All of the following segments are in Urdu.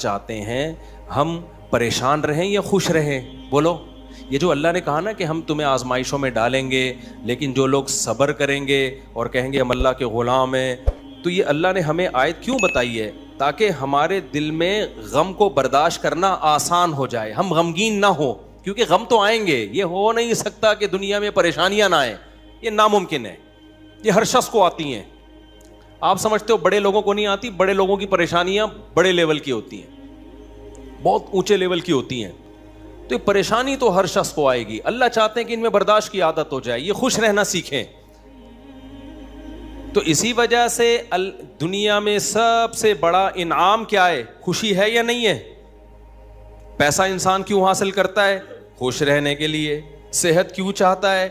چاہتے ہیں ہم پریشان رہیں یا خوش رہیں؟ بولو. یہ جو اللہ نے کہا نا کہ ہم تمہیں آزمائشوں میں ڈالیں گے لیکن جو لوگ صبر کریں گے اور کہیں گے ہم اللہ کے غلام ہیں, تو یہ اللہ نے ہمیں آیت کیوں بتائی ہے؟ تاکہ ہمارے دل میں غم کو برداشت کرنا آسان ہو جائے, ہم غمگین نہ ہو, کیونکہ غم تو آئیں گے. یہ ہو نہیں سکتا کہ دنیا میں پریشانیاں نہ آئیں, یہ ناممکن ہے. یہ ہر شخص کو آتی ہیں. آپ سمجھتے ہو بڑے لوگوں کو نہیں آتی؟ بڑے لوگوں کی پریشانیاں بڑے لیول کی ہوتی ہیں, بہت اونچے لیول کی ہوتی ہیں. تو یہ پریشانی تو ہر شخص کو آئے گی. اللہ چاہتے ہیں کہ ان میں برداشت کی عادت ہو جائے, یہ خوش رہنا سیکھیں. تو اسی وجہ سے دنیا میں سب سے بڑا انعام کیا ہے؟ خوشی ہے یا نہیں ہے؟ پیسہ انسان کیوں حاصل کرتا ہے؟ خوش رہنے کے لیے. صحت کیوں چاہتا ہے؟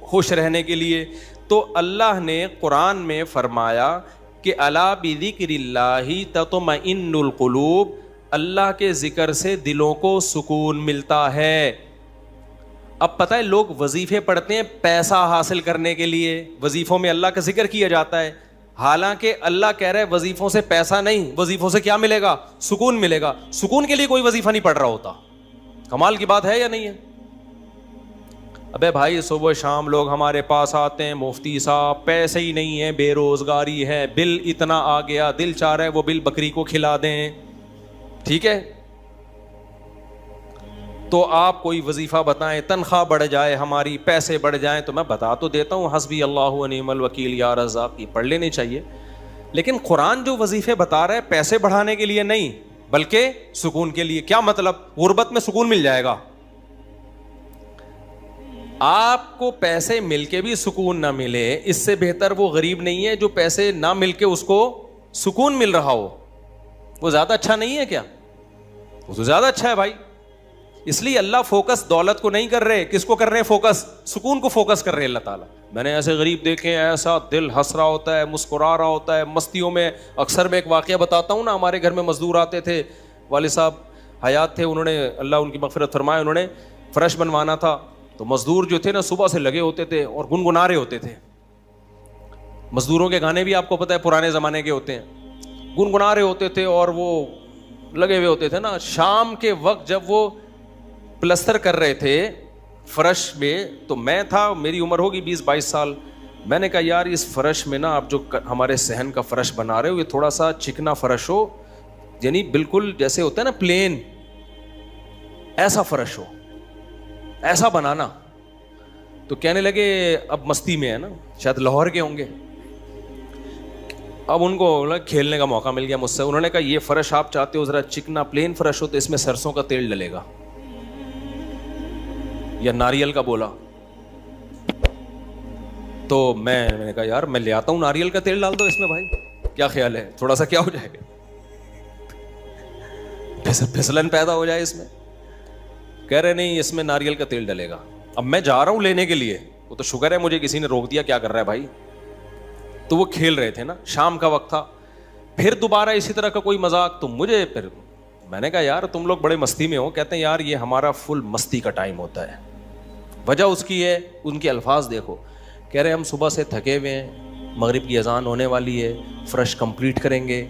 خوش رہنے کے لیے. تو اللہ نے قرآن میں فرمایا کہ الا بذکر اللہ تطمئن القلوب, اللہ کے ذکر سے دلوں کو سکون ملتا ہے. اب پتہ ہے لوگ وظیفے پڑھتے ہیں پیسہ حاصل کرنے کے لیے, وظیفوں میں اللہ کا ذکر کیا جاتا ہے, حالانکہ اللہ کہہ رہا ہے وظیفوں سے پیسہ نہیں, وظیفوں سے کیا ملے گا؟ سکون ملے گا. سکون کے لیے کوئی وظیفہ نہیں پڑھ رہا ہوتا. کمال کی بات ہے یا نہیں ہے؟ ابے بھائی صبح شام لوگ ہمارے پاس آتے ہیں, مفتی صاحب پیسے ہی نہیں ہیں, بے روزگاری ہے, بل اتنا آ گیا, دل چاہ رہا ہے وہ بل بکری کو کھلا دیں. ٹھیک ہے, تو آپ کوئی وظیفہ بتائیں, تنخواہ بڑھ جائے ہماری, پیسے بڑھ جائیں. تو میں بتا تو دیتا ہوں حسبی اللہ و نعم الوکیل یا رزاق, یہ پڑھ لینی چاہیے. لیکن قرآن جو وظیفے بتا رہا ہے پیسے بڑھانے کے لیے نہیں بلکہ سکون کے لیے. کیا مطلب؟ غربت میں سکون مل جائے گا. آپ کو پیسے مل کے بھی سکون نہ ملے, اس سے بہتر وہ غریب نہیں ہے جو پیسے نہ مل کے اس کو سکون مل رہا ہو. وہ زیادہ اچھا نہیں ہے کیا؟ وہ تو زیادہ اچھا ہے بھائی. اس لیے اللہ فوکس دولت کو نہیں کر رہے, کس کو کر رہے ہیں فوکس؟ سکون کو فوکس کر رہے ہیں اللہ تعالیٰ. میں نے ایسے غریب دیکھے ہیں, ایسا دل ہنس رہا ہوتا ہے, مسکرا رہا ہوتا ہے مستیوں میں. اکثر میں ایک واقعہ بتاتا ہوں نا, ہمارے گھر میں مزدور آتے تھے, والد صاحب حیات تھے, انہوں نے اللہ ان کی مغفرت فرمائے, انہوں نے فرش بنوانا تھا. تو مزدور جو تھے نا صبح سے لگے ہوتے تھے اور گنگنا رہے ہوتے تھے. مزدوروں کے گانے بھی آپ کو پتہ ہے پرانے زمانے کے ہوتے ہیں, گنگنا رہے ہوتے تھے اور وہ لگے ہوئے ہوتے تھے نا. شام کے وقت جب وہ پلستر کر رہے تھے فرش میں, تو میں تھا, میری عمر ہوگی 20-22 سال. میں نے کہا یار اس فرش میں نا آپ جو ہمارے صحن کا فرش بنا رہے ہو یہ تھوڑا سا چکنا فرش ہو, یعنی بالکل جیسے ہوتا ہے نا پلین, ایسا فرش ہو, ایسا بنانا. تو کہنے لگے اب مستی میں ہے نا, شاید لاہور کے ہوں گے. اب ان کو کھیلنے کا موقع مل گیا مجھ سے. انہوں نے کہا یہ فرش آپ چاہتے ہو ذرا چکنا پلین فرش ہو تو اس میں سرسوں کا تیل ڈلے گا یا ناریل کا. بولا تو میں نے کہا یار میں لے آتا ہوں ناریل کا تیل ڈال دو اس میں بھائی, کیا خیال ہے؟ تھوڑا سا کیا ہو جائے گا, پھسلن پیدا ہو جائے اس میں. کہہ رہے نہیں اس میں ناریل کا تیل ڈلے گا. اب میں جا رہا ہوں لینے کے لیے, وہ تو شکر ہے مجھے کسی نے روک دیا, کیا کر رہا ہے بھائی. تو وہ کھیل رہے تھے نا, شام کا وقت تھا. پھر دوبارہ اسی طرح کا کوئی مذاق, تو مجھے پھر میں نے کہا یار تم لوگ بڑے مستی میں ہو. کہتے ہیں یار یہ ہمارا فل مستی کا ٹائم ہوتا ہے. وجہ اس کی ہے, ان کے الفاظ دیکھو. کہہ رہے ہم صبح سے تھکے ہوئے ہیں, مغرب کی اذان ہونے والی ہے, فرش کمپلیٹ کریں گے,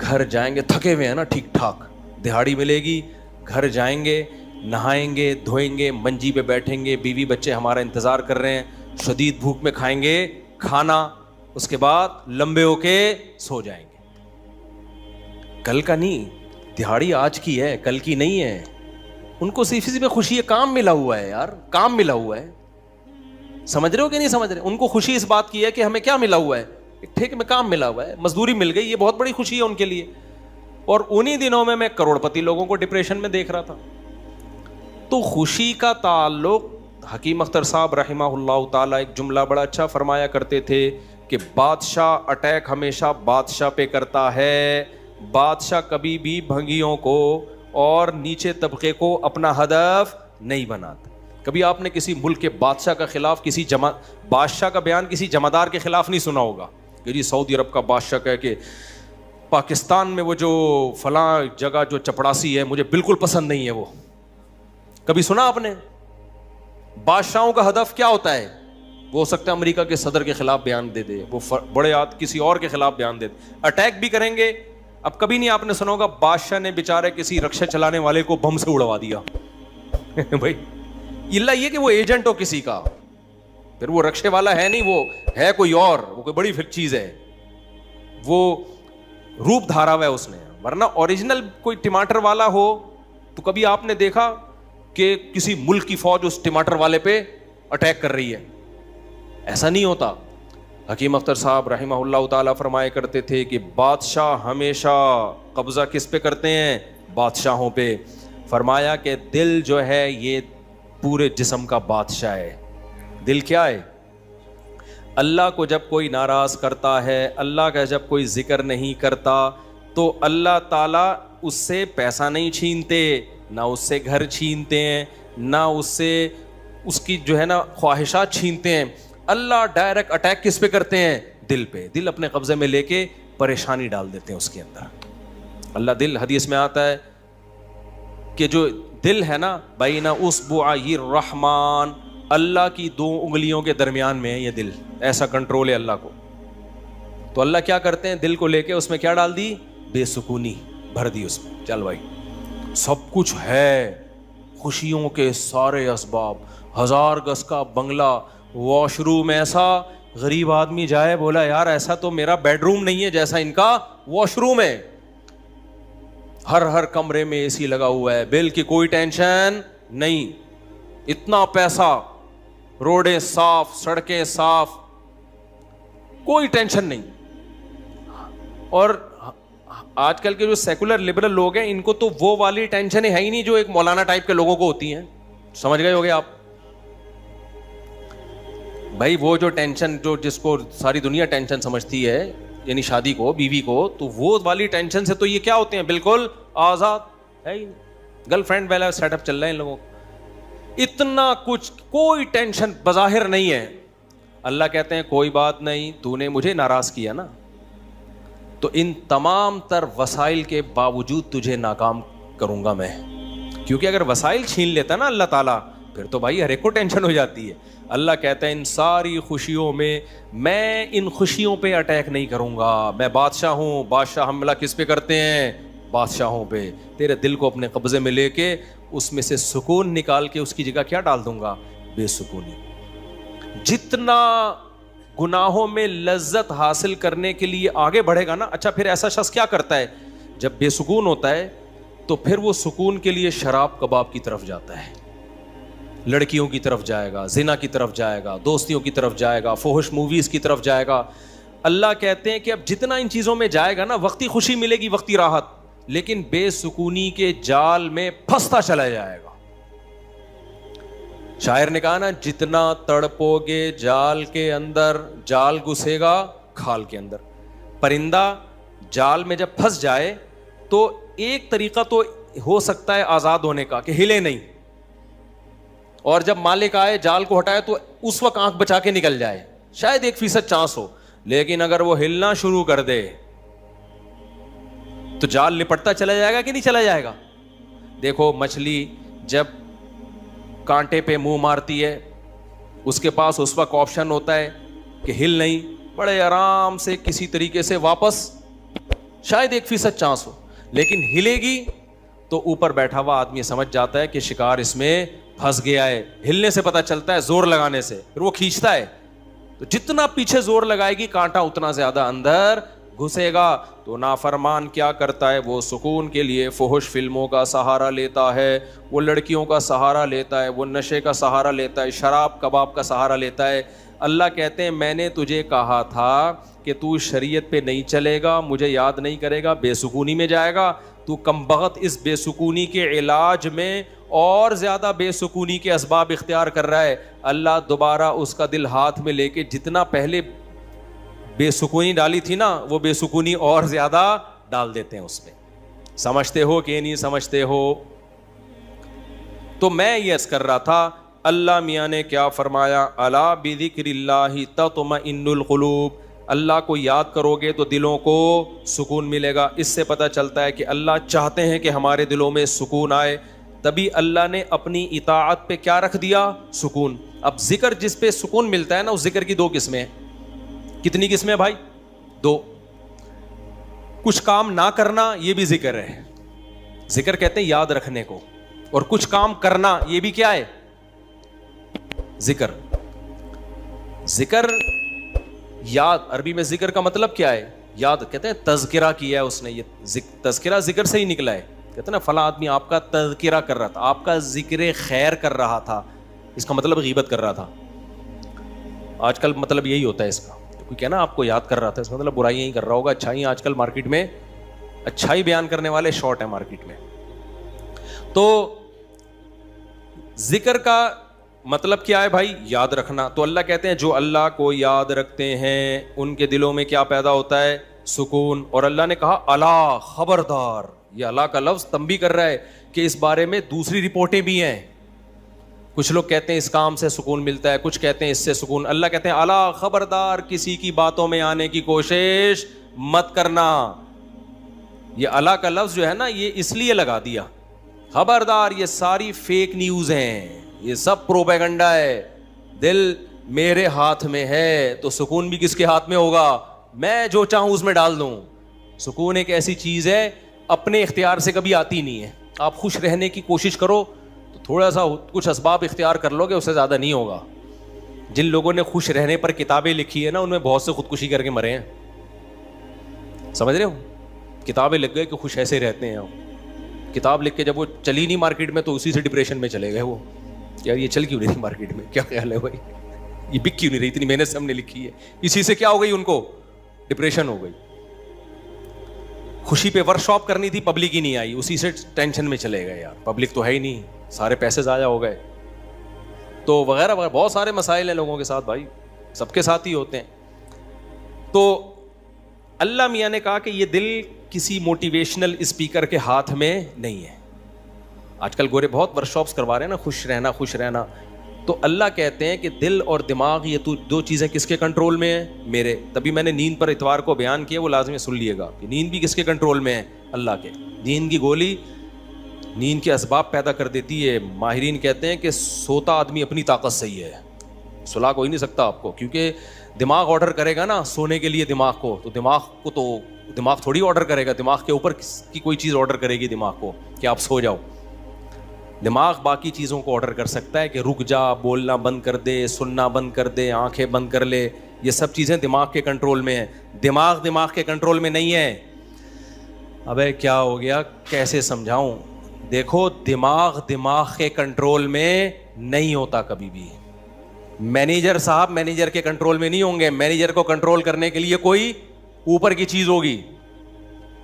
گھر جائیں گے, تھکے ہوئے ہیں نا ٹھیک ٹھاک, دہاڑی ملے گی, گھر جائیں گے, نہائیں گے, دھوئیں گے, منجی پہ بیٹھیں گے, بیوی بچے ہمارا انتظار کر رہے ہیں, شدید بھوک میں کھائیں گے کھانا, اس کے بعد لمبے ہو کے سو جائیں گے. کل کا نہیں, دہاڑی آج کی ہے, کل کی نہیں ہے. ان کو صرف اسی پہ خوشی ہے, کام ملا ہوا ہے یار, کام ملا ہوا ہے. سمجھ رہے ہو کہ نہیں سمجھ رہے؟ ان کو خوشی اس بات کی ہے کہ ہمیں کیا ملا ہوا ہے, ایک ٹھیک میں کام ملا ہوا ہے, مزدوری مل گئی, یہ بہت بڑی خوشی ہے ان کے لیے. اور انہی دنوں میں کروڑ پتی لوگوں کو ڈپریشن میں دیکھ رہا تھا. تو خوشی کا تعلق, حکیم اختر صاحب رحمہ اللہ تعالیٰ ایک جملہ بڑا اچھا فرمایا کرتے تھے کہ بادشاہ اٹیک ہمیشہ بادشاہ پہ کرتا ہے, بادشاہ کبھی بھی بھنگیوں کو اور نیچے طبقے کو اپنا ہدف نہیں بناتا. کبھی آپ نے کسی ملک کے بادشاہ کا خلاف, کسی بادشاہ کا بیان کسی جمعدار کے خلاف نہیں سنا ہوگا کہ جی سعودی عرب کا بادشاہ کہے کہ پاکستان میں وہ جو فلاں جگہ جو چپڑاسی ہے مجھے بالکل پسند نہیں ہے. وہ کبھی سنا آپ نے؟ بادشاہوں کا ہدف کیا ہوتا ہے؟ وہ ہو سکتا ہے امریکہ کے صدر کے خلاف بیان دے دے, وہ بڑے کسی اور کے خلاف بیان دے دے, اٹیک بھی کریں گے اب کبھی نہیں آپ نے سنا ہوگا بادشاہ نے بیچارے کسی رکشا چلانے والے کو بم سے اڑوا دیا بھائی اللہ یہ کہ وہ ایجنٹ ہو کسی کا, پھر وہ رکشے والا ہے نہیں, وہ ہے کوئی اور, وہ کوئی بڑی چیز ہے, وہ روپ دھارا ہوا ہے اس نے. ورنہ اوریجنل کوئی ٹماٹر والا ہو تو کبھی آپ نے دیکھا کہ کسی ملک کی فوج اس ٹماٹر والے پہ اٹیک کر رہی ہے؟ ایسا نہیں ہوتا. حکیم اختر صاحب رحمہ اللہ تعالیٰ فرمایا کرتے تھے کہ بادشاہ ہمیشہ قبضہ کس پہ کرتے ہیں؟ بادشاہوں پہ. فرمایا کہ دل جو ہے یہ پورے جسم کا بادشاہ ہے. دل کیا ہے؟ اللہ کو جب کوئی ناراض کرتا ہے, اللہ کا جب کوئی ذکر نہیں کرتا, تو اللہ تعالیٰ اس سے پیسہ نہیں چھینتے, نہ اس سے گھر چھینتے ہیں, نہ اس سے اس کی جو ہے نا خواہشات چھینتے ہیں. اللہ ڈائریکٹ اٹیک کس پہ کرتے ہیں؟ دل پہ. دل اپنے قبضے میں لے کے پریشانی ڈال دیتے ہیں اس کے اندر. اللہ دل, حدیث میں آتا ہے کہ جو دل ہے نا بین اصبعی الرحمن, اللہ کی 2 انگلیوں کے درمیان میں ہے یہ دل, ایسا کنٹرول ہے اللہ کو. تو اللہ کیا کرتے ہیں؟ دل کو لے کے اس میں کیا ڈال دی؟ بے سکونی بھر دی اس میں. چل بھائی سب کچھ ہے, خوشیوں کے سارے اسباب, 1000 گز کا بنگلہ, واش روم ایسا, غریب آدمی جائے بولا یار ایسا تو میرا بیڈ روم نہیں ہے جیسا ان کا واش روم ہے. ہر کمرے میں اے سی لگا ہوا ہے, بل کی کوئی ٹینشن نہیں, اتنا پیسہ, روڈیں صاف, سڑکیں صاف, کوئی ٹینشن نہیں. اور آج کل کے جو سیکولر لبرل لوگ ہیں ان کو تو وہ والی ٹینشن ہے ہی نہیں جو ایک مولانا ٹائپ کے لوگوں کو ہوتی ہیں. سمجھ گئے ہوگے آپ بھائی, وہ جو ٹینشن جو جس کو ساری دنیا ٹینشن سمجھتی ہے, یعنی شادی کو, بیوی کو, تو وہ والی ٹینشن سے تو یہ کیا ہوتے ہیں؟ بالکل آزاد ہے ہی نہیں. گرل فرینڈ والا سیٹ اپ چل رہا ہے ان لوگوں کو, اتنا کچھ, کوئی ٹینشن بظاہر نہیں ہے. اللہ کہتے ہیں کوئی بات نہیں, تو نے مجھے ناراض کیا نا, تو ان تمام تر وسائل کے باوجود تجھے ناکام کروں گا میں. کیونکہ اگر وسائل چھین لیتا نا اللہ تعالیٰ, پھر تو بھائی ہر ایک کو ٹینشن ہو جاتی ہے. اللہ کہتا ہے ان ساری خوشیوں میں ان خوشیوں پہ اٹیک نہیں کروں گا, میں بادشاہ ہوں. بادشاہ حملہ کس پہ کرتے ہیں؟ بادشاہوں پہ. تیرے دل کو اپنے قبضے میں لے کے اس میں سے سکون نکال کے اس کی جگہ کیا ڈال دوں گا؟ بے سکونی. جتنا گناہوں میں لذت حاصل کرنے کے لیے آگے بڑھے گا نا, اچھا پھر ایسا شخص کیا کرتا ہے جب بے سکون ہوتا ہے؟ تو پھر وہ سکون کے لیے شراب کباب کی طرف جاتا ہے, لڑکیوں کی طرف جائے گا, زنا کی طرف جائے گا, دوستیوں کی طرف جائے گا, فحش موویز کی طرف جائے گا. اللہ کہتے ہیں کہ اب جتنا ان چیزوں میں جائے گا نا, وقتی خوشی ملے گی, وقتی راحت, لیکن بے سکونی کے جال میں پھنستا چلا جائے گا. شاعر نے کہا نا, جتنا تڑپو گے جال کے اندر, جال گھسے گا کھال کے اندر. پرندہ جال میں جب پھنس جائے تو ایک طریقہ تو ہو سکتا ہے آزاد ہونے کا کہ ہلے نہیں, اور جب مالک آئے جال کو ہٹائے تو اس وقت آنکھ بچا کے نکل جائے, شاید 1% چانس ہو. لیکن اگر وہ ہلنا شروع کر دے تو جال لپٹتا چلا جائے گا کہ نہیں چلا جائے گا؟ دیکھو مچھلی جب کانٹے پہ منہ مارتی ہے, اس کے پاس اس وقت آپشن ہوتا ہے کہ ہل نہیں, بڑے آرام سے کسی طریقے سے واپس, شاید 1% چانس ہو, لیکن ہلے گی تو اوپر بیٹھا ہوا آدمی سمجھ جاتا ہے کہ شکار اس میں پھنس گیا ہے. ہلنے سے پتہ چلتا ہے, زور لگانے سے, پھر وہ کھینچتا ہے. تو جتنا پیچھے زور لگائے گی کانٹا اتنا زیادہ اندر گھسے گا. تو نافرمان کیا کرتا ہے؟ وہ سکون کے لیے فحش فلموں کا سہارا لیتا ہے, وہ لڑکیوں کا سہارا لیتا ہے, وہ نشے کا سہارا لیتا ہے, شراب کباب کا سہارا لیتا ہے. اللہ کہتے ہیں میں نے تجھے کہا تھا کہ تو شریعت پہ نہیں چلے گا, مجھے یاد نہیں کرے گا, بے سکونی میں جائے گا. تو کمبخت اس بے سکونی کے علاج میں اور زیادہ بے سکونی کے اسباب اختیار کر رہا ہے. اللہ دوبارہ اس کا دل ہاتھ میں لے کے جتنا پہلے بے سکونی ڈالی تھی نا, وہ بے سکونی اور زیادہ ڈال دیتے ہیں اس میں. سمجھتے ہو کہ نہیں سمجھتے ہو؟ تو میں یہ عرض کر رہا تھا, اللہ میاں نے کیا فرمایا, الا بذکر اللہ تطمئن القلوب. اللہ کو یاد کرو گے تو دلوں کو سکون ملے گا. اس سے پتہ چلتا ہے کہ اللہ چاہتے ہیں کہ ہمارے دلوں میں سکون آئے, تبھی اللہ نے اپنی اطاعت پہ کیا رکھ دیا؟ سکون. اب ذکر جس پہ سکون ملتا ہے نا, اس ذکر کی 2 قسمیں ہیں. کتنی قسمیں بھائی؟ 2. کچھ کام نہ کرنا یہ بھی ذکر ہے. ذکر کہتے ہیں یاد رکھنے کو, اور کچھ کام کرنا یہ بھی کیا ہے؟ ذکر. ذکر یاد, عربی میں ذکر کا مطلب کیا ہے؟ یاد. کہتے ہیں تذکرہ کیا ہے اس نے, یہ تذکرہ ذکر سے ہی نکلا ہے. کہتے ہیں نا فلاں آدمی آپ کا تذکرہ کر رہا تھا, آپ کا ذکر خیر کر رہا تھا, اس کا مطلب غیبت کر رہا تھا. آج کل مطلب یہی ہوتا ہے اس کا, کوئی کہنا آپ کو یاد کر رہا تھا, اس کا مطلب برائیاں ہی کر رہا ہوگا. اچھائی آج کل مارکیٹ میں اچھائی بیان کرنے والے شارٹ ہیں مارکیٹ میں. تو ذکر کا مطلب کیا ہے بھائی؟ یاد رکھنا. تو اللہ کہتے ہیں جو اللہ کو یاد رکھتے ہیں ان کے دلوں میں کیا پیدا ہوتا ہے؟ سکون. اور اللہ نے کہا الا, خبردار. یہ اللہ کا لفظ تنبیہ کر رہا ہے کہ اس بارے میں دوسری رپورٹیں بھی ہیں. کچھ لوگ کہتے ہیں اس کام سے سکون ملتا ہے, کچھ کہتے ہیں اس سے سکون. اللہ کہتے ہیں الا, خبردار, کسی کی باتوں میں آنے کی کوشش مت کرنا. یہ اللہ کا لفظ جو ہے نا, یہ اس لیے لگا دیا, خبردار, یہ ساری فیک نیوز ہیں, یہ سب پروپیگنڈا ہے. دل میرے ہاتھ میں ہے تو سکون بھی کس کے ہاتھ میں ہوگا؟ میں جو چاہوں اس میں ڈال دوں. سکون ایک ایسی چیز ہے اپنے اختیار سے کبھی آتی نہیں ہے. آپ خوش رہنے کی کوشش کرو تو تھوڑا سا کچھ اسباب اختیار کر لو گے, اس سے زیادہ نہیں ہوگا. جن لوگوں نے خوش رہنے پر کتابیں لکھی ہے نا, ان میں بہت سے خودکشی کر کے مرے ہیں. سمجھ رہے ہو؟ کتابیں لکھ گئے کہ خوش ایسے رہتے ہیں. کتاب لکھ کے جب وہ چلی نہیں مارکیٹ میں تو اسی سے ڈپریشن میں چلے گئے. وہ یار یہ چل کیوں نہیں رہی مارکیٹ میں, کیا خیال ہے بھائی, یہ بک کیوں نہیں رہی, اتنی محنت سے ہم نے لکھی ہے. اسی سے کیا ہو گئی ان کو؟ ڈپریشن ہو گئی. خوشی پہ ورک شاپ کرنی تھی, پبلک ہی نہیں آئی, اسی سے ٹینشن میں چلے گئے. یار پبلک تو ہے ہی نہیں, سارے پیسے ضائع ہو گئے, تو وغیرہ وغیرہ. بہت سارے مسائل ہیں لوگوں کے ساتھ بھائی, سب کے ساتھ ہی ہوتے ہیں. تو اللہ میاں نے کہا کہ یہ دل کسی موٹیویشنل اسپیکر کے ہاتھ میں نہیں ہے. آج کل گورے بہت ورک شاپس کروا رہے ہیں نا, خوش رہنا خوش رہنا. تو اللہ کہتے ہیں کہ دل اور دماغ یہ تو دو چیزیں کس کے کنٹرول میں ہیں؟ میرے. تبھی میں نے نیند پر اتوار کو بیان کیا, وہ لازمی سن لیے گا کہ نیند بھی کس کے کنٹرول میں ہے؟ اللہ کے. نیند کی گولی نیند کے اسباب پیدا کر دیتی ہے. ماہرین کہتے ہیں کہ سوتا آدمی اپنی طاقت سے ہی ہے, سلا کوئی نہیں سکتا آپ کو, کیونکہ دماغ آرڈر کرے گا نا سونے کے لیے دماغ کو, تو دماغ تھوڑی آرڈر کرے گا, دماغ کے اوپر کی کوئی چیز آرڈر کرے گی دماغ کو کہ آپ سو جاؤ. دماغ باقی چیزوں کو آرڈر کر سکتا ہے کہ رک جا, بولنا بند کر دے, سننا بند کر دے, آنکھیں بند کر لے. یہ سب چیزیں دماغ کے کنٹرول میں ہیں. دماغ کے کنٹرول میں نہیں ہے. ابے کیا ہو گیا, کیسے سمجھاؤں؟ دیکھو دماغ کے کنٹرول میں نہیں ہوتا کبھی بھی. مینیجر صاحب مینیجر کے کنٹرول میں نہیں ہوں گے. مینیجر کو کنٹرول کرنے کے لیے کوئی اوپر کی چیز ہوگی.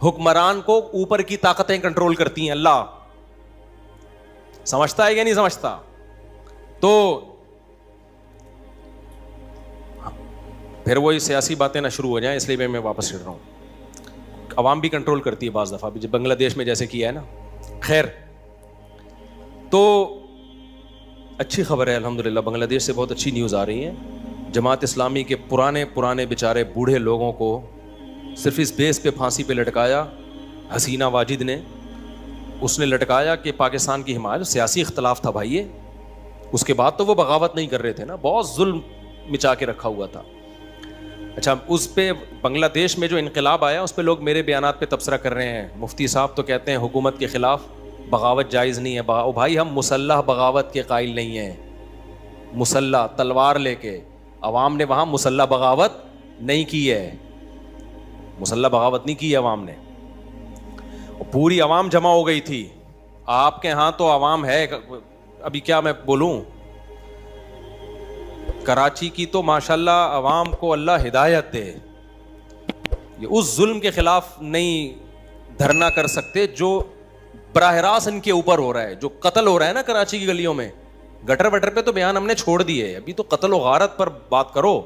حکمران کو اوپر کی طاقتیں کنٹرول کرتی ہیں. اللہ سمجھتا ہے یا نہیں سمجھتا؟ تو پھر وہی سیاسی باتیں نہ شروع ہو جائیں, اس لیے میں واپس چڑھ رہا ہوں. عوام بھی کنٹرول کرتی ہے بعض دفعہ, جب بنگلہ دیش میں جیسے کیا ہے نا. خیر, تو اچھی خبر ہے الحمدللہ, بنگلہ دیش سے بہت اچھی نیوز آ رہی ہے. جماعت اسلامی کے پرانے بیچارے بوڑھے لوگوں کو صرف اس بیس پہ پھانسی پہ لٹکایا حسینہ واجد نے. اس نے لٹکایا کہ پاکستان کی حمایت, سیاسی اختلاف تھا بھائی یہ. اس کے بعد تو وہ بغاوت نہیں کر رہے تھے نا, بہت ظلم مچا کے رکھا ہوا تھا. اچھا, اس پہ بنگلہ دیش میں جو انقلاب آیا اس پہ لوگ میرے بیانات پہ تبصرہ کر رہے ہیں. مفتی صاحب تو کہتے ہیں حکومت کے خلاف بغاوت جائز نہیں ہے. بھائی ہم مسلح بغاوت کے قائل نہیں ہیں. مسلح تلوار لے کے, عوام نے وہاں مسلح بغاوت نہیں کی ہے. مسلح بغاوت نہیں کی ہے عوام نے. پوری عوام جمع ہو گئی تھی. آپ کے ہاں تو عوام ہے, ابھی کیا میں بولوں, کراچی کی تو ماشاءاللہ عوام کو اللہ ہدایت دے. یہ اس ظلم کے خلاف نہیں دھرنا کر سکتے جو براہ راست ان کے اوپر ہو رہا ہے, جو قتل ہو رہا ہے نا کراچی کی گلیوں میں. گٹر وٹر پہ تو بیان ہم نے چھوڑ دیے, ابھی تو قتل و غارت پر بات کرو.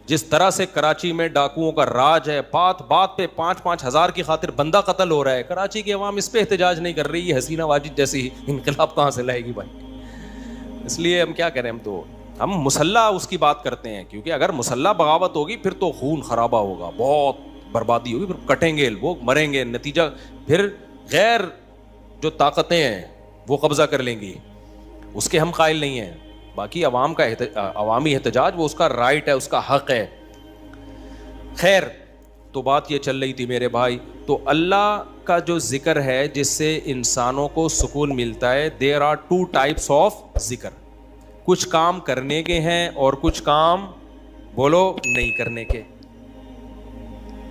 جس طرح سے کراچی میں ڈاکوؤں کا راج ہے, بات بات پہ 5-5 ہزار کی خاطر بندہ قتل ہو رہا ہے. کراچی کی عوام اس پہ احتجاج نہیں کر رہی. یہ حسینہ واجد جیسی انقلاب کہاں سے لائے گی بھائی؟ اس لیے ہم کیا کریں, ہم مسلح اس کی بات کرتے ہیں, کیونکہ اگر مسلح بغاوت ہوگی پھر تو خون خرابہ ہوگا, بہت بربادی ہوگی, پھر کٹیں گے لوگ, مریں گے. نتیجہ پھر غیر جو طاقتیں ہیں وہ قبضہ کر لیں گی. اس کے ہم قائل نہیں ہیں. باقی عوام کا عوامی احتجاج وہ اس کا رائٹ ہے, اس کا حق ہے. خیر, تو بات یہ چل رہی تھی میرے بھائی، تو اللہ کا جو ذکر ہے جس سے انسانوں کو سکون ملتا ہے، there are two types of ذکر. کچھ کام کرنے کے ہیں اور کچھ کام بولو نہیں کرنے کے.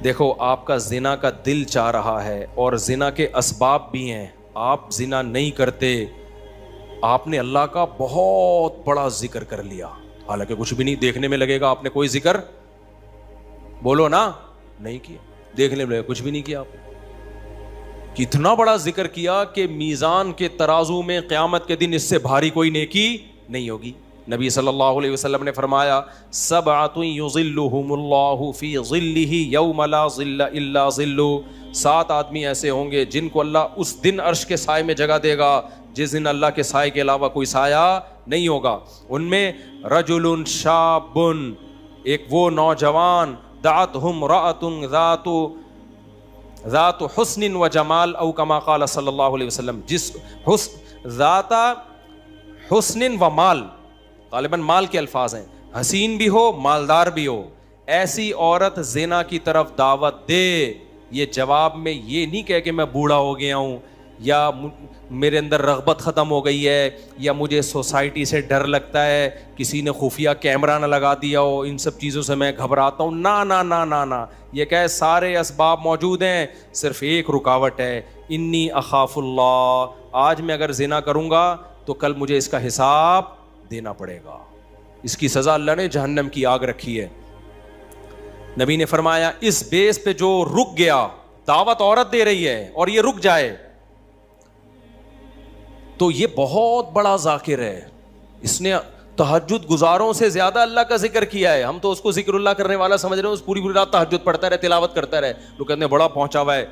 دیکھو آپ کا زنا کا دل چاہ رہا ہے اور زنا کے اسباب بھی ہیں، آپ زنا نہیں کرتے، آپ نے اللہ کا بہت بڑا ذکر کر لیا، حالانکہ کچھ بھی نہیں، دیکھنے میں لگے گا آپ نے کوئی ذکر بولو نا نہیں کیا، دیکھنے میں کچھ بھی نہیں کیا. آپ نے کتنا بڑا ذکر کیا کہ میزان کے ترازو میں قیامت کے دن اس سے بھاری کوئی نیکی نہیں ہوگی. نبی صلی اللہ علیہ وسلم نے فرمایا سبعۃ یظلھم اللہ فی ظلہ یوم لا ظل الا ظلہ، 7 آدمی ایسے ہوں گے جن کو اللہ اس دن عرش کے سائے میں جگہ دے گا جس دن اللہ کے سائے کے علاوہ کوئی سایہ نہیں ہوگا. ان میں رجل شاب، ایک وہ نوجوان، دعتہ امرأۃ ذات حسن و جمال او کما قال صلی اللہ علیہ وسلم، جس ذات حسن و مال، غالباً مال کے الفاظ ہیں، حسین بھی ہو مالدار بھی ہو، ایسی عورت زنا کی طرف دعوت دے. یہ جواب میں یہ نہیں کہے کہ میں بوڑھا ہو گیا ہوں یا میرے اندر رغبت ختم ہو گئی ہے یا مجھے سوسائٹی سے ڈر لگتا ہے، کسی نے خفیہ کیمرہ نہ لگا دیا ہو، ان سب چیزوں سے میں گھبراتا ہوں. نا نا نا نا نا، یہ کہے سارے اسباب موجود ہیں، صرف ایک رکاوٹ ہے، انی اخاف اللہ، آج میں اگر زنا کروں گا تو کل مجھے اس کا حساب دینا پڑے گا، اس کی سزا اللہ نے جہنم کی آگ رکھی ہے. نبی نے فرمایا اس بیس پہ جو رک گیا، دعوت عورت دے رہی ہے اور یہ رک جائے تو یہ بہت بڑا ذاکر ہے، اس نے تہجد گزاروں سے زیادہ اللہ کا ذکر کیا ہے. ہم تو اس کو ذکر اللہ کرنے والا سمجھ رہے ہیں، اس پوری رات تہجد پڑھتا رہے، تلاوت کرتا رہے، لوگ کہتے ہیں بڑا پہنچا ہوا ہے.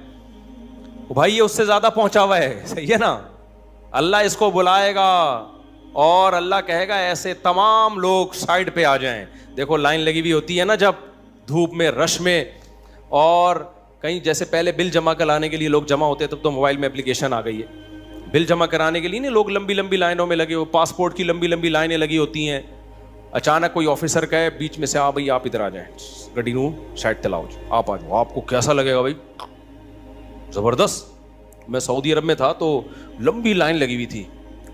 بھائی یہ اس سے زیادہ پہنچا ہوا ہے، صحیح ہے نا. اللہ اس کو بلائے گا اور اللہ کہے گا ایسے تمام لوگ سائڈ پہ آ جائیں. دیکھو لائن لگی ہوئی ہوتی ہے نا جب دھوپ میں، رش میں، اور کہیں جیسے پہلے بل جمع کرانے کے لیے لوگ جمع ہوتے، تب تو موبائل میں اپلیکیشن آ گئی ہے. بل جمع کرانے کے لیے نہیں لوگ لمبی لمبی لائنوں میں لگے ہو، پاسپورٹ کی لمبی لمبی لائنیں لگی ہوتی ہیں. اچانک کوئی آفیسر کہے بیچ میں سے آ بھائی آپ ادھر آ جائیں، گڈی نو سائڈ تلاؤ، آپ آ جاؤ. آپ کو کیسا لگے گا بھائی؟ زبردست. میں سعودی عرب میں تھا تو لمبی لائن لگی ہوئی تھی،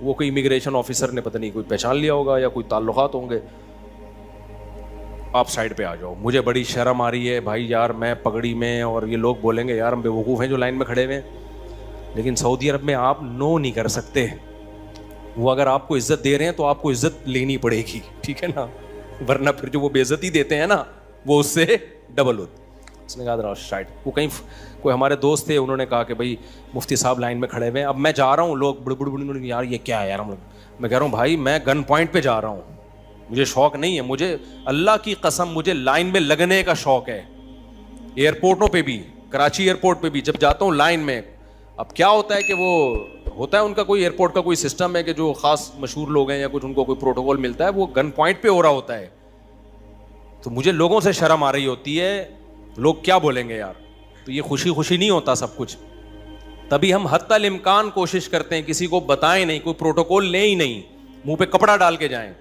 وہ کوئی امیگریشن آفیسر نے پتہ نہیں کوئی پہچان لیا ہوگا یا کوئی تعلقات ہوں گے، آپ سائڈ پہ آ جاؤ. مجھے بڑی شرم آ رہی ہے بھائی یار، میں پگڑی میں، اور یہ لوگ بولیں گے یار ہم بے وقوف ہیں جو لائن میں کھڑے ہوئے ہیں. لیکن سعودی عرب میں آپ نو نہیں کر سکتے، وہ اگر آپ کو عزت دے رہے ہیں تو آپ کو عزت لینی پڑے گی، ٹھیک ہے نا، ورنہ پھر جو وہ بے عزتی دیتے ہیں نا وہ اس سے ڈبل ہوتی. اس نے کہا سائڈ. وہ کہیں کوئی ہمارے دوست تھے، انہوں نے کہا کہ بھائی مفتی صاحب لائن میں کھڑے ہوئے ہیں، اب میں جا رہا ہوں، لوگ بڑے بڑے یار یہ کیا ہے یار، میں کہہ رہا ہوں بھائی میں گن پوائنٹ پہ جا رہا ہوں، مجھے شوق نہیں ہے، مجھے اللہ کی قسم مجھے لائن میں لگنے کا شوق ہے. ایئرپورٹوں پہ بھی، کراچی ایئرپورٹ پہ بھی جب جاتا ہوں لائن میں، اب کیا ہوتا ہے کہ وہ ہوتا ہے ان کا کوئی ایئرپورٹ کا کوئی سسٹم ہے کہ جو خاص مشہور لوگ ہیں یا کچھ ان کو کوئی پروٹوکول ملتا ہے، وہ گن پوائنٹ پہ ہو رہا ہوتا ہے. تو مجھے لوگوں سے شرم آ رہی ہوتی ہے، لوگ کیا بولیں گے یار. تو یہ خوشی خوشی نہیں ہوتا سب کچھ، تبھی ہم حتی الامکان کوشش کرتے ہیں کسی کو بتائیں نہیں، کوئی پروٹوکول لیں ہی نہیں، منہ پہ کپڑا ڈال کے جائیں.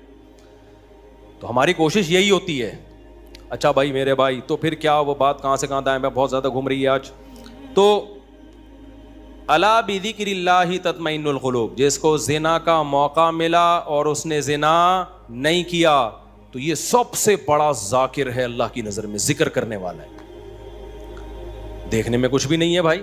تو ہماری کوشش یہی ہوتی ہے. اچھا بھائی میرے بھائی، تو پھر کیا وہ بات کہاں سے کہاں دائیں میں بہت زیادہ گھوم رہی ہے آج. تو الا بذکر اللہ تطمئن القلوب، جس کو زنا کا موقع ملا اور اس نے زنا نہیں کیا تو یہ سب سے بڑا ذاکر ہے اللہ کی نظر میں، ذکر کرنے والا ہے. دیکھنے میں کچھ بھی نہیں ہے بھائی.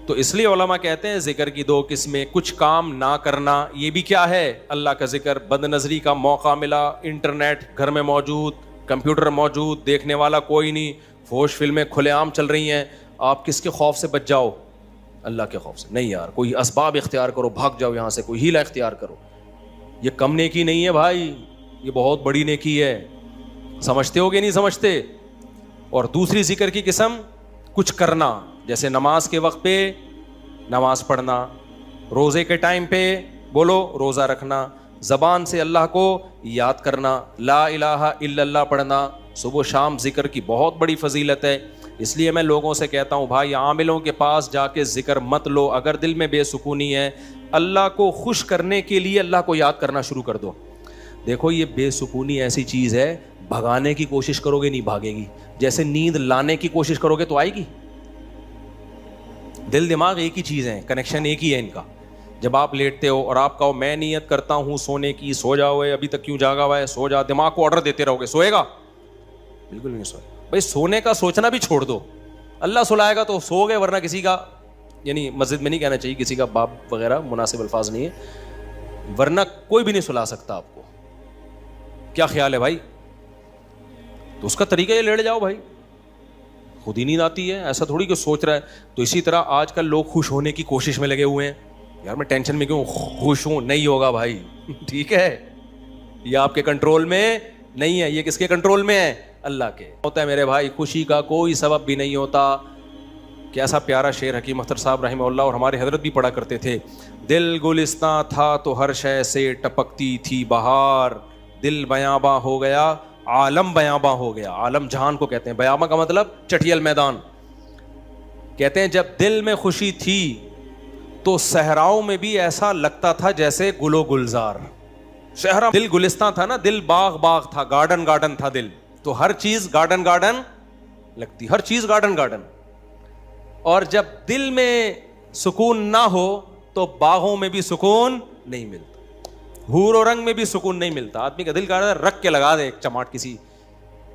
تو اس لیے علماء کہتے ہیں ذکر کی 2 قسمیں، کچھ کام نہ کرنا، یہ بھی کیا ہے اللہ کا ذکر. بد نظری کا موقع ملا، انٹرنیٹ گھر میں موجود، کمپیوٹر موجود، دیکھنے والا کوئی نہیں، فوش فلمیں کھلے عام چل رہی ہیں، آپ کس کے خوف سے بچ جاؤ؟ اللہ کے خوف سے. نہیں یار، کوئی اسباب اختیار کرو، بھاگ جاؤ یہاں سے، کوئی ہیلا اختیار کرو. یہ کم نیکی نہیں ہے بھائی، یہ بہت بڑی نیکی ہے. سمجھتے ہو گے نہیں سمجھتے؟ اور دوسری ذکر کی قسم کچھ کرنا، جیسے نماز کے وقت پہ نماز پڑھنا، روزے کے ٹائم پہ بولو روزہ رکھنا، زبان سے اللہ کو یاد کرنا، لا الہ الا اللہ پڑھنا. صبح شام ذکر کی بہت بڑی فضیلت ہے. اس لیے میں لوگوں سے کہتا ہوں بھائی عاملوں کے پاس جا کے ذکر مت لو. اگر دل میں بے سکونی ہے، اللہ کو خوش کرنے کے لیے اللہ کو یاد کرنا شروع کر دو. دیکھو یہ بے سکونی ایسی چیز ہے, بھگانے کی کوشش کرو گے نہیں بھاگے گی, جیسے نیند لانے کی کوشش کرو گے تو آئے گی. دل دماغ ایک ہی چیز ہے, کنیکشن ایک ہی ہے ان کا. جب آپ لیٹتے ہو اور آپ کہو میں نیت کرتا ہوں سونے کی, سو جاؤ, ابھی تک کیوں جاگا ہوا ہے, سو جا, دماغ کو آرڈر دیتے رہو گے, سوئے گا؟ بالکل نہیں سوئے. بھائی سونے کا سوچنا بھی چھوڑ دو, اللہ سلائے گا تو سو گئے, ورنہ کسی کا, یعنی مسجد میں نہیں کہنا چاہیے, کسی کا باپ وغیرہ مناسب الفاظ نہیں ہے, ورنہ کوئی بھی نہیں سلا سکتا آپ کو. کیا خیال ہے بھائی؟ تو اس کا طریقہ یہ لیٹ جاؤ بھائی, خود ہی نیند آتی ہے, ایسا تھوڑی کہ سوچ رہا ہے. تو اسی طرح آج کل لوگ خوش ہونے کی کوشش میں لگے ہوئے ہیں, یار میں ٹینشن میں کیوں خوش ہوں, نہیں ہوگا بھائی. ٹھیک ہے, یہ آپ کے کنٹرول میں نہیں ہے, یہ کس کے کنٹرول میں ہے؟ اللہ کے. ہوتا ہے میرے بھائی, خوشی کا کوئی سبب بھی نہیں ہوتا. کیسا پیارا شعر حکیم اختر صاحب رحمہ اللہ اور ہمارے حضرت بھی پڑھا کرتے تھے. دل گلستاں تھا تو ہر شے سے ٹپکتی تھی بہار, دل بیاباں ہو گیا عالم بیاباں ہو گیا. عالم جہان کو کہتے ہیں, بیاباں کا مطلب چٹیل میدان. کہتے ہیں جب دل میں خوشی تھی تو صحراؤں میں بھی ایسا لگتا تھا جیسے گل و گلزار. صحرا, دل گلستان تھا نا, دل باغ باغ تھا, گارڈن گارڈن تھا دل, تو ہر چیز گارڈن گارڈن لگتی, ہر چیز گارڈن گارڈن. اور جب دل میں سکون نہ ہو تو باغوں میں بھی سکون نہیں ملتا, حور و رنگ میں بھی سکون نہیں ملتا. آدمی کا دل کہہ رہا ہے رکھ کے لگا دے ایک چماٹ, کسی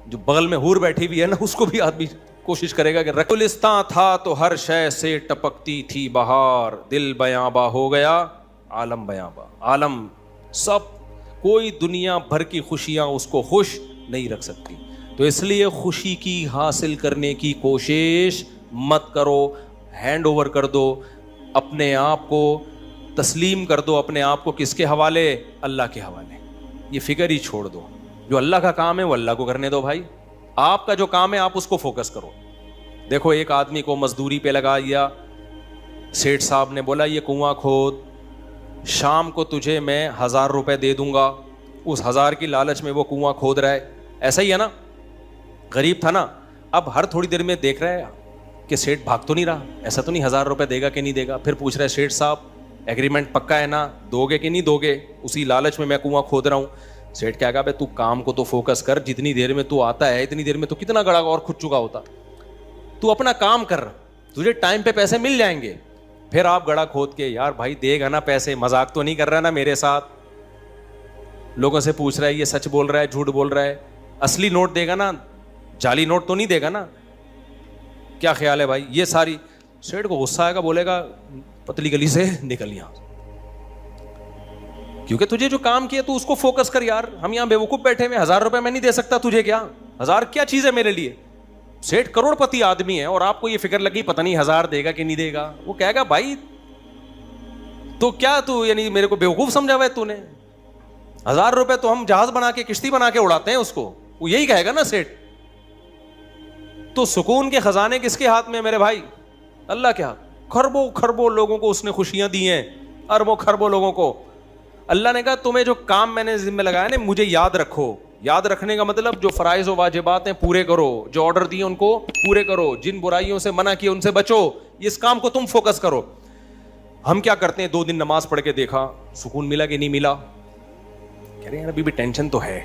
جو بغل میں حور بیٹھی بھی ہے نا اس کو بھی آدمی کوشش کرے گا کہ گلستان تھا تو ہر شے سے ٹپکتی تھی بہار, دل بیاباں ہو گیا عالم بیاباں. عالم سب, کوئی دنیا بھر کی خوشیاں اس کو خوش نہیں رکھ سکتی. تو اس لیے خوشی کی حاصل کرنے کی کوشش مت کرو, ہینڈ اوور کر دو, اپنے آپ کو تسلیم کر دو. اپنے آپ کو کس کے حوالے؟ اللہ کے حوالے. یہ فکر ہی چھوڑ دو, جو اللہ کا کام ہے وہ اللہ کو کرنے دو بھائی. آپ کا جو کام ہے آپ اس کو فوکس کرو. دیکھو ایک آدمی کو مزدوری پہ لگا دیا, سیٹھ صاحب نے بولا یہ کنواں کھود, شام کو تجھے میں 1000 روپے دے دوں گا. اس 1000 کی لالچ میں وہ کنواں کھود رہا ہے. ایسا ہی ہے نا, غریب تھا نا. اب ہر تھوڑی دیر میں دیکھ رہا ہے کہ سیٹھ بھاگ تو نہیں رہا, ایسا تو نہیں 1000 روپے دے گا کہ نہیں دے گا. پھر پوچھ رہا ہے سیٹھ صاحب ایگریمنٹ پکا ہے نا, دو گے کہ نہیں دو گے؟ اسی لالچ میں کنواں کھود رہا ہوں. سیٹھ کیا کہا بھائی تو کام کو تو فوکس کر, جتنی دیر میں تو آتا ہے اتنی دیر میں تو کتنا گڑا اور کھد چکا ہوتا. تو اپنا کام کر, تجھے ٹائم پہ پیسے مل جائیں گے. پھر آپ گڑا کھود کے, یار بھائی دے گا نا پیسے, مذاق تو نہیں کر رہا نا میرے ساتھ. لوگوں سے پوچھ رہا ہے یہ سچ بول رہا ہے جھوٹ بول رہا ہے, اصلی نوٹ دے گا نا, جعلی نوٹ تو نہیں دے گا نا. کیا خیال ہے بھائی؟ یہ ساری. سیٹھ کو غصہ آئے گا, بولے گا پتلی گلی سے نکل یہاں, کیونکہ تجھے جو کام کیا تو اس کو فوکس کر. یار ہم یہاں بے وقوف بیٹھے ہوئے, 1000 روپے میں نہیں دے سکتا تجھے, کیا 1000 کیا چیز ہے میرے لیے؟ سیٹھ کروڑ پتی آدمی ہے اور آپ کو یہ فکر لگی پتہ نہیں 1000 دے گا کہ نہیں دے گا. وہ کہے گا بھائی تو کیا تو یعنی میرے کو بے وقوف سمجھا ہوا ہے تو نے؟ 1000 روپے تو ہم جہاز بنا کے کشتی بنا کے اڑاتے ہیں اس کو, وہ یہی کہے گا نا سیٹھ. تو سکون کے خزانے کس کے ہاتھ میں میرے بھائی؟ اللہ کے ہاتھ. کھربوں کھربوں لوگوں کو اس نے خوشیاں دی ہیں, اربوں کھربوں لوگوں کو. اللہ نے کہا تمہیں جو کام میں نے ذمہ لگایا نا مجھے یاد رکھو. یاد رکھنے کا مطلب جو فرائض و واجبات ہیں پورے کرو, جو آرڈر دیے ان کو پورے کرو, جن برائیوں سے منع کیے ان سے بچو. اس کام کو تم فوکس کرو. ہم کیا کرتے ہیں, 2 دن نماز پڑھ کے دیکھا سکون ملا کہ نہیں ملا, کہہ رہے ہیں ابھی بھی ٹینشن تو ہے,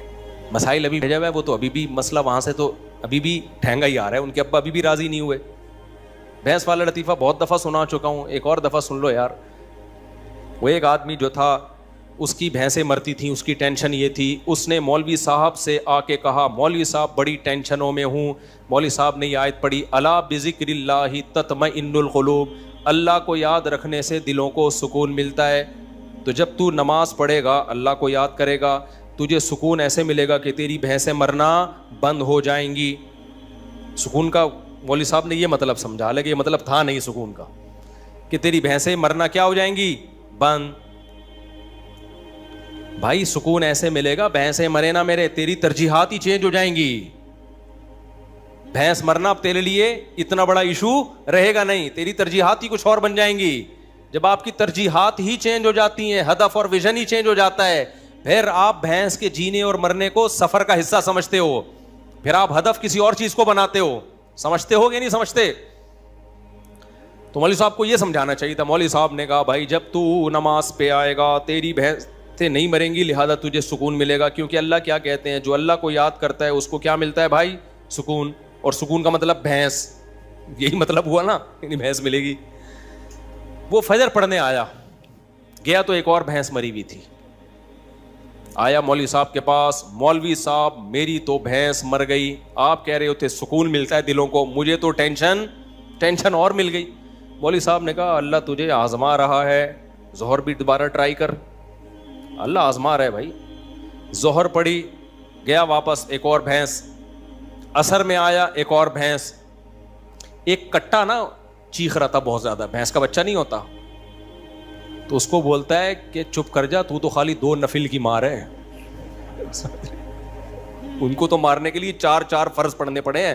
مسائل ابھی بھیجا ہوا ہے, وہ تو ابھی بھی مسئلہ وہاں سے تو ابھی بھی ٹھہنگا ہی آ رہا ہے, ان کے ابا ابھی بھی راضی نہیں ہوئے. بھینس والا لطیفہ بہت دفعہ سنا چکا ہوں, ایک اور دفعہ سن لو یار. وہ ایک آدمی جو تھا اس کی بھینسیں مرتی تھیں, اس کی ٹینشن یہ تھی, اس نے مولوی صاحب سے آ کے کہا مولوی صاحب بڑی ٹینشنوں میں ہوں. مولوی صاحب نے یہ آیت پڑھی الا بذکر اللہ تطمئن القلوب, اللہ کو یاد رکھنے سے دلوں کو سکون ملتا ہے. تو جب تو نماز پڑھے گا, اللہ کو یاد کرے گا, تجھے سکون ایسے ملے گا کہ تیری بھینسیں مرنا بند ہو جائیں گی. سکون کا مولوی صاحب نے یہ مطلب سمجھا, حالانکہ یہ مطلب تھا نہیں سکون کا, کہ تیری بھینسیں مرنا کیا ہو جائیں گی؟ بند. بھائی سکون ایسے ملے گا, بھینسیں مرے نہ میرے, تیری ترجیحات ہی چینج ہو جائیں گی. بھینس مرنا اب تیرے لیے اتنا بڑا ایشو رہے گا نہیں, تیری ترجیحات ہی کچھ اور بن جائیں گی. جب آپ کی ترجیحات ہی چینج ہو جاتی ہیں, ہدف اور ویژن ہی چینج ہو جاتا ہے, پھر آپ بھینس کے جینے اور مرنے کو سفر کا حصہ سمجھتے ہو, پھر آپ ہدف کسی اور چیز کو بناتے ہو. سمجھتے ہو کہ نہیں سمجھتے؟ تو مولوی صاحب کو یہ سمجھانا چاہیے تھا. مولوی صاحب نے کہا بھائی جب تو نماز پہ آئے گا, مرتے نہیں مریں گی, لہذا تجھے سکون ملے گا. کیونکہ اللہ کیا کہتے ہیں, جو اللہ کو یاد کرتا ہے اس کو کیا ملتا ہے بھائی؟ سکون. اور سکون کا مطلب بھینس, یہی مطلب ہوا نا, یعنی بھینس ملے گی. وہ فجر پڑھنے آیا, گیا تو ایک اور بھینس مری ہوئی تھی. آیا مولوی صاحب کے پاس, مولوی صاحب میری تو بھینس مر گئی, آپ کہہ رہے ہوتے سکون ملتا ہے دلوں کو, مجھے تو ٹینشن اور مل گئی. مولوی صاحب نے کہا اللہ تجھے آزما رہا ہے, ظہر بھی دوبارہ ٹرائی کر, اللہ آزما رہا ہے بھائی. ظہر پڑی, گیا واپس, ایک اور بھینس. عصر میں آیا, ایک اور بھینس. ایک کٹا نا چیخ رہا تھا بہت زیادہ, بھینس کا بچہ نہیں ہوتا, تو اس کو بولتا ہے کہ چپ کر جا, تو خالی 2 نفل کی مار ہے. ان کو تو مارنے کے لیے 4 فرض پڑھنے پڑے ہیں,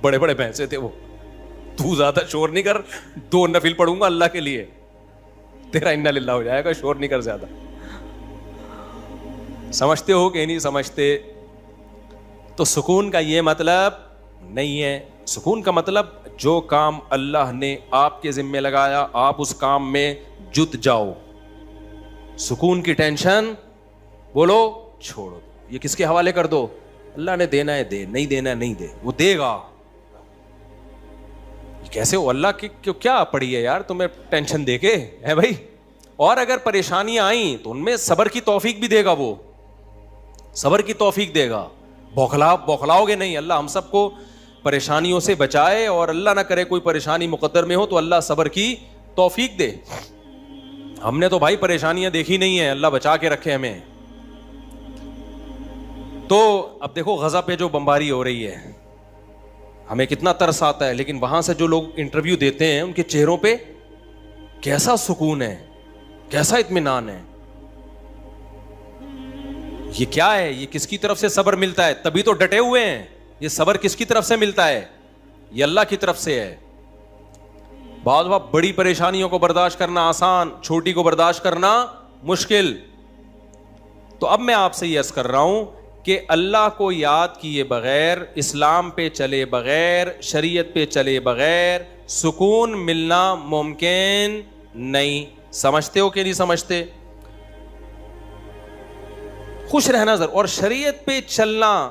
بڑے بڑے بھینسے تھے وہ. تو زیادہ شور نہیں کر, 2 نفل پڑھوں گا اللہ کے لیے, تیرا انا للہ ہو جائے گا, شور نہیں کر زیادہ. سمجھتے ہو کہ نہیں سمجھتے؟ تو سکون کا یہ مطلب نہیں ہے. سکون کا مطلب جو کام اللہ نے آپ کے ذمے لگایا آپ اس کام میں جت جاؤ. سکون کی ٹینشن بولو چھوڑو, یہ کس کے حوالے کر دو, اللہ نے دینا ہے دے, نہیں دینا ہے نہیں دے, وہ دے گا. کیسے ہو اللہ کی کیا پڑی ہے یار تمہیں ٹینشن دے کے ہے بھائی. اور اگر پریشانیاں آئیں تو ان میں صبر کی توفیق بھی دے گا, وہ صبر کی توفیق دے گا. بوکھلاؤ گے نہیں. اللہ ہم سب کو پریشانیوں سے بچائے, اور اللہ نہ کرے کوئی پریشانی مقدر میں ہو تو اللہ صبر کی توفیق دے. ہم نے تو بھائی پریشانیاں دیکھی نہیں ہیں, اللہ بچا کے رکھے ہمیں. تو اب دیکھو غزہ پہ جو بمباری ہو رہی ہے, ہمیں کتنا ترس آتا ہے, لیکن وہاں سے جو لوگ انٹرویو دیتے ہیں ان کے چہروں پہ کیسا سکون ہے, کیسا اطمینان ہے. یہ کیا ہے, یہ کس کی طرف سے صبر ملتا ہے؟ تبھی تو ڈٹے ہوئے ہیں. یہ صبر کس کی طرف سے ملتا ہے؟ یہ اللہ کی طرف سے ہے. بعض وقت بڑی پریشانیوں کو برداشت کرنا آسان, چھوٹی کو برداشت کرنا مشکل. تو اب میں آپ سے یہ عرض کر رہا ہوں کہ اللہ کو یاد کیے بغیر, اسلام پہ چلے بغیر, شریعت پہ چلے بغیر سکون ملنا ممکن نہیں. سمجھتے ہو کہ نہیں سمجھتے؟ خوش رہنا ضرور, اور شریعت پہ چلنا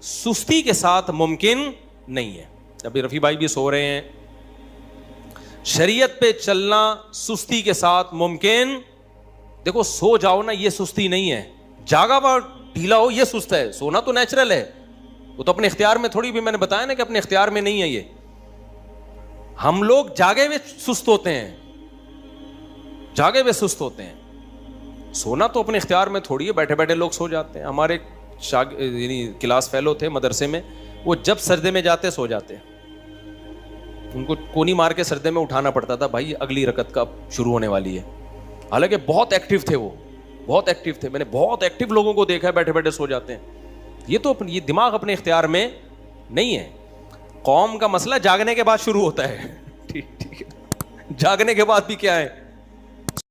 سستی کے ساتھ ممکن نہیں ہے. ابھی رفیع بھائی بھی سو رہے ہیں. شریعت پہ چلنا سستی کے ساتھ ممکن, دیکھو سو جاؤ نا یہ سستی نہیں ہے, جاگا ہوا ڈھیلا ہو یہ سست ہے. سونا تو نیچرل ہے, وہ تو اپنے اختیار میں تھوڑی, بھی میں نے بتایا نا کہ اپنے اختیار میں نہیں ہے. یہ ہم لوگ جاگے ہوئے سست ہوتے ہیں, جاگے ہوئے سست ہوتے ہیں. سونا تو اپنے اختیار میں تھوڑی ہے, بیٹھے بیٹھے لوگ سو جاتے ہیں. ہمارے یعنی کلاس فیلو تھے مدرسے میں, وہ جب سجدے میں جاتے سو جاتے, ان کو کونی مار کے سجدے میں اٹھانا پڑتا تھا, بھائی اگلی رکعت کا شروع ہونے والی ہے. حالانکہ بہت ایکٹیو تھے وہ, بہت ایکٹیو تھے. میں نے بہت ایکٹیو لوگوں کو دیکھا ہے بیٹھے بیٹھے سو جاتے ہیں. یہ تو یہ دماغ اپنے اختیار میں نہیں ہے. قوم کا مسئلہ جاگنے کے بعد شروع ہوتا ہے. ٹھیک ہے, جاگنے کے بعد بھی کیا ہے,